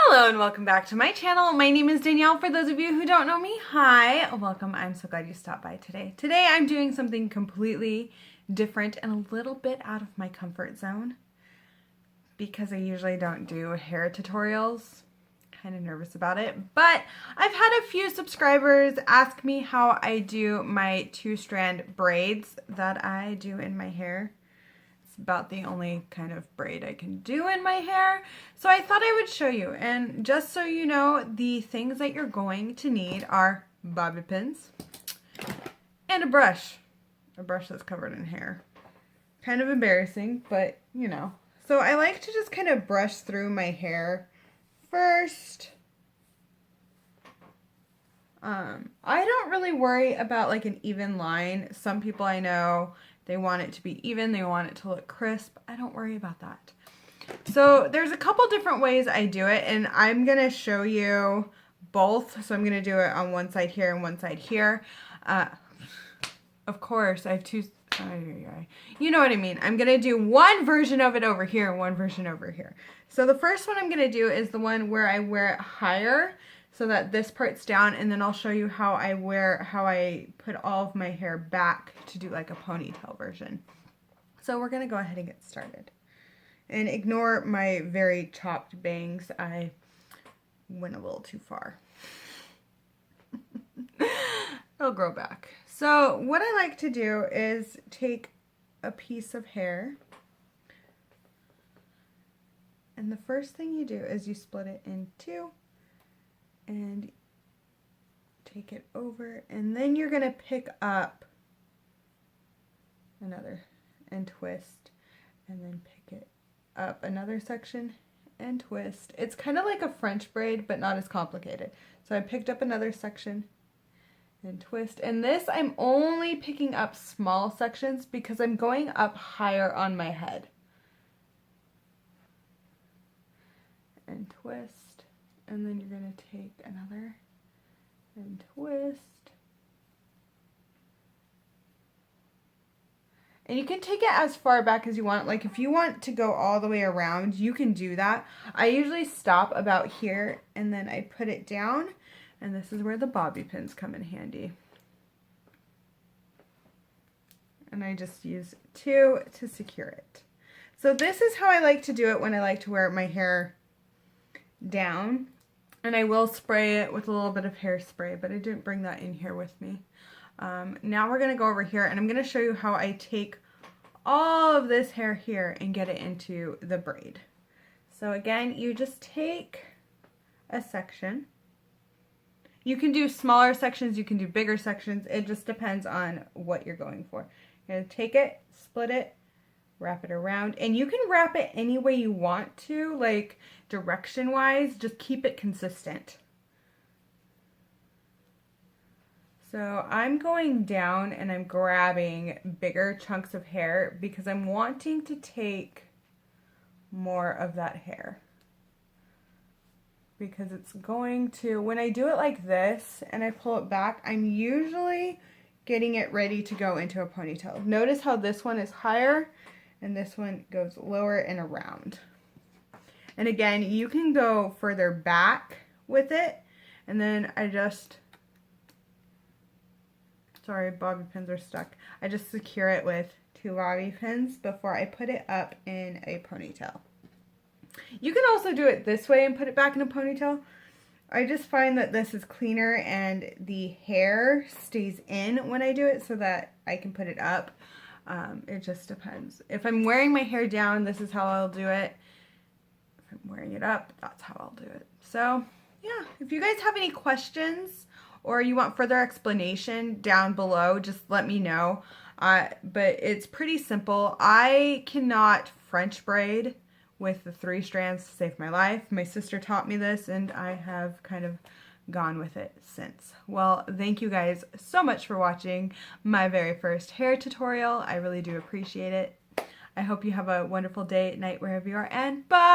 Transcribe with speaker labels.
Speaker 1: Hello and welcome back to my channel. My name is Danielle. For those of you who don't know me, hi, welcome. I'm so glad you stopped by today. Today I'm doing something completely different and a little bit out of my comfort zone because I usually don't do hair tutorials. Kind of nervous about it, but I've had a few subscribers ask me how I do my 2-strand braids that I do in my hair. About the only kind of braid I can do in my hair. So I thought I would show you. And just so you know, the things that you're going to need are bobby pins and a brush. A brush that's covered in hair. Kind of embarrassing, but you know. So I like to just kind of brush through my hair first. I don't really worry about like an even line. Some people I know, they want it to be even, they want it to look crisp. I don't worry about that. So there's a couple different ways I do it, and I'm going to show you both. So I'm going to do it on one side here and one side here. Of course, I have two, you know what I mean. I'm going to do one version of it over here and one version over here. So the first one I'm going to do is the one where I wear it higher, so that this part's down, and then I'll show you how I put all of my hair back to do like a ponytail version. So we're gonna go ahead and get started. And ignore my very chopped bangs. I went a little too far. It'll grow back. So what I like to do is take a piece of hair, and the first thing you do is you split it in two, and take it over, and then you're going to pick up another and twist, and then pick it up another section and twist. It's kind of like a French braid, but not as complicated. So I picked up another section and twist, and this I'm only picking up small sections because I'm going up higher on my head. And twist. And then you're going to take another and twist. And you can take it as far back as you want. Like if you want to go all the way around, you can do that. I usually stop about here and then I put it down. And this is where the bobby pins come in handy. And I just use two to secure it. So this is how I like to do it when I like to wear my hair down. And I will spray it with a little bit of hairspray, but I didn't bring that in here with me. Now we're going to go over here, and I'm going to show you how I take all of this hair here and get it into the braid. So again, you just take a section. You can do smaller sections, you can do bigger sections. It just depends on what you're going for. You're going to take it, split it, wrap it around, and you can wrap it any way you want to, like direction wise, just keep it consistent. So I'm going down and I'm grabbing bigger chunks of hair because I'm wanting to take more of that hair, because it's going to, when I do it like this and I pull it back, I'm usually getting it ready to go into a ponytail. Notice how this one is higher and this one goes lower and around. And again, you can go further back with it, and then I just, sorry, bobby pins are stuck. I just secure it with 2 bobby pins before I put it up in a ponytail. You can also do it this way and put it back in a ponytail. I just find that this is cleaner and the hair stays in when I do it so that I can put it up. It just depends. If I'm wearing my hair down, this is how I'll do it. If I'm wearing it up, that's how I'll do it. So yeah, if you guys have any questions or you want further explanation down below, just let me know. But it's pretty simple. I cannot French braid with the 3 strands to save my life. My sister taught me this, and I have kind of gone with it since. Well, thank you guys so much for watching my very first hair tutorial. I really do appreciate it. I hope you have a wonderful day, night, wherever you are, and bye!